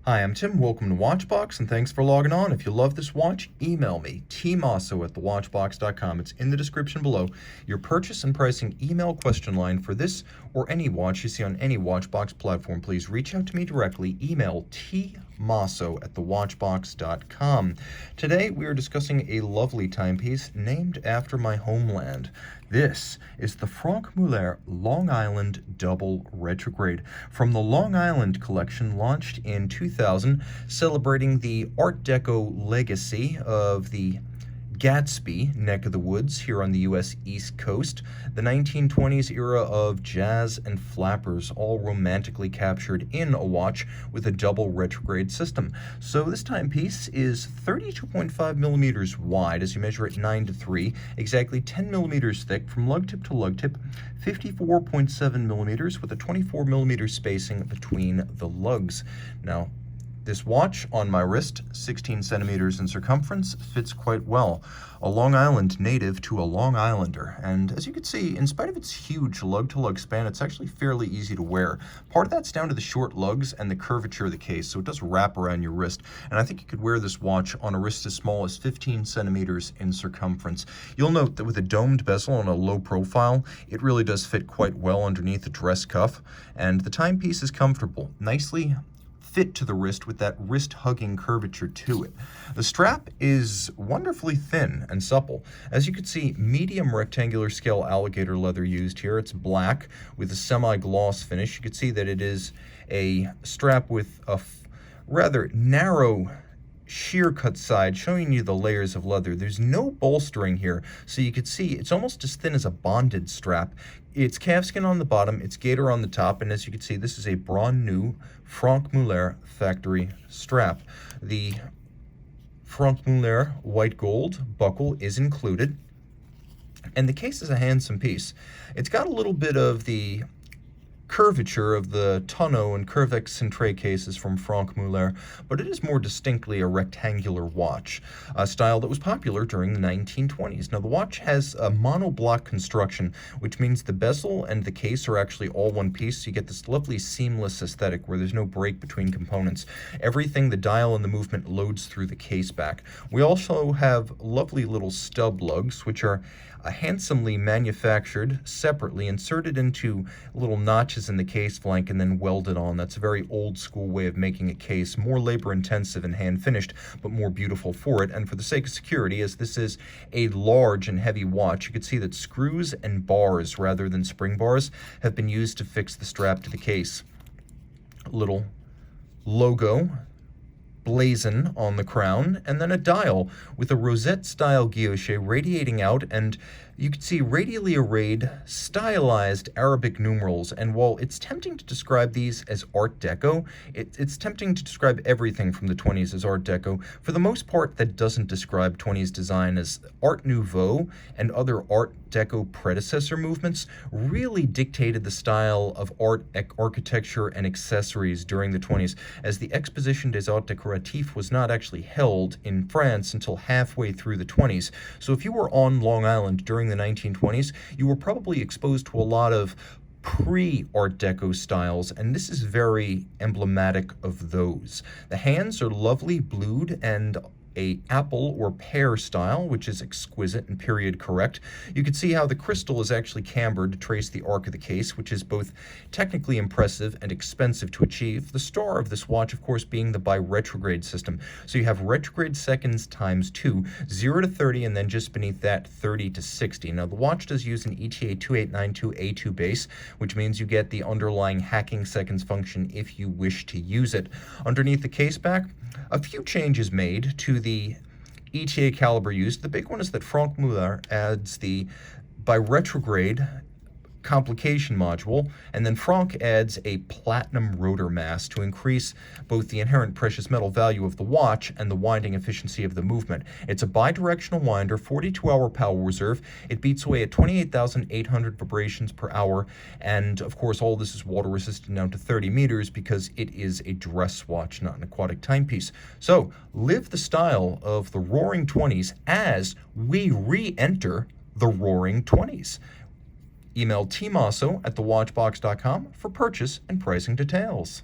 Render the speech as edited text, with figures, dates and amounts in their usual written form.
Hi, I'm Tim. Welcome to Watchbox, and thanks for logging on. If you love this watch, email me, tmosso@thewatchbox.com. It's in the description below. Your purchase and pricing email question line for this or any watch you see on any Watchbox platform. Please reach out to me directly. Email tmosso@thewatchbox.com. Today, we are discussing a lovely timepiece named after my homeland. This is the Franck Muller Long Island Double Retrograde from the Long Island collection, launched in 2000, celebrating the Art Deco legacy of the Gatsby neck of the woods here on the U.S. East Coast, the 1920s era of jazz and flappers, all romantically captured in a watch with a double retrograde system. So this timepiece is 32.5 millimeters wide as you measure it 9:3, exactly 10 millimeters thick from lug tip to lug tip, 54.7 millimeters with a 24 millimeter spacing between the lugs. Now, this watch on my wrist, 16 centimeters in circumference, fits quite well. A Long Island native to a Long Islander. And as you can see, in spite of its huge lug-to-lug span, it's actually fairly easy to wear. Part of that's down to the short lugs and the curvature of the case, so it does wrap around your wrist. And I think you could wear this watch on a wrist as small as 15 centimeters in circumference. You'll note that with a domed bezel on a low profile, it really does fit quite well underneath the dress cuff. And the timepiece is comfortable, nicely fit to the wrist with that wrist-hugging curvature to it. The strap is wonderfully thin and supple. As you can see, medium rectangular scale alligator leather used here. It's black with a semi-gloss finish. You can see that it is a strap with a rather narrow sheer cut side, showing you the layers of leather. There's no bolstering here, so you can see it's almost as thin as a bonded strap. It's calfskin on the bottom, it's gator on the top, and as you can see, this is a brand new Franck Muller factory strap. The Franck Muller white gold buckle is included, and the case is a handsome piece. It's got a little bit of the curvature of the tonneau and curvex cintre cases from Franck Muller, but it is more distinctly a rectangular watch, a style that was popular during the 1920s. Now, the watch has a monoblock construction, which means the bezel and the case are actually all one piece, so you get this lovely seamless aesthetic where there's no break between components. Everything, the dial and the movement, loads through the case back. We also have lovely little stub lugs, which are handsomely manufactured separately, inserted into little notches in the case flank and then welded on. That's a very old school way of making a case, more labor intensive and hand finished, but more beautiful for it. And for the sake of security, as this is a large and heavy watch, you can see that screws and bars rather than spring bars have been used to fix the strap to the case. Little logo blazon on the crown, and then a dial with a rosette-style guilloche radiating out, and you can see radially arrayed, stylized Arabic numerals. And while it's tempting to describe these as Art Deco, it's tempting to describe everything from the 20s as Art Deco. For the most part, that doesn't describe 20s design, as Art Nouveau and other Art Deco predecessor movements really dictated the style of art architecture and accessories during the 20s, as the Exposition des Arts Décoratifs was not actually held in France until halfway through the 20s. So if you were on Long Island during the 1920s, you were probably exposed to a lot of pre-Art Deco styles, and this is very emblematic of those. The hands are lovely blued and a apple or pear style, which is exquisite and period correct. You can see how the crystal is actually cambered to trace the arc of the case, which is both technically impressive and expensive to achieve. The star of this watch, of course, being the bi-retrograde system. So you have retrograde seconds times 2, 0 to 30, and then just beneath that, 30 to 60. Now, the watch does use an ETA 2892A2 base, which means you get the underlying hacking seconds function if you wish to use it. Underneath the case back, a few changes made to the ETA caliber used. The big one is that Franck Muller adds the bi-retrograde complication module, and then Franck adds a platinum rotor mass to increase both the inherent precious metal value of the watch and the winding efficiency of the movement. It's a bidirectional winder, 42-hour power reserve. It beats away at 28,800 vibrations per hour, and of course all this is water resistant down to 30 meters because it is a dress watch, not an aquatic timepiece. So live the style of the Roaring 20s as we re-enter the Roaring 20s. Email tmosso@thewatchbox.com for purchase and pricing details.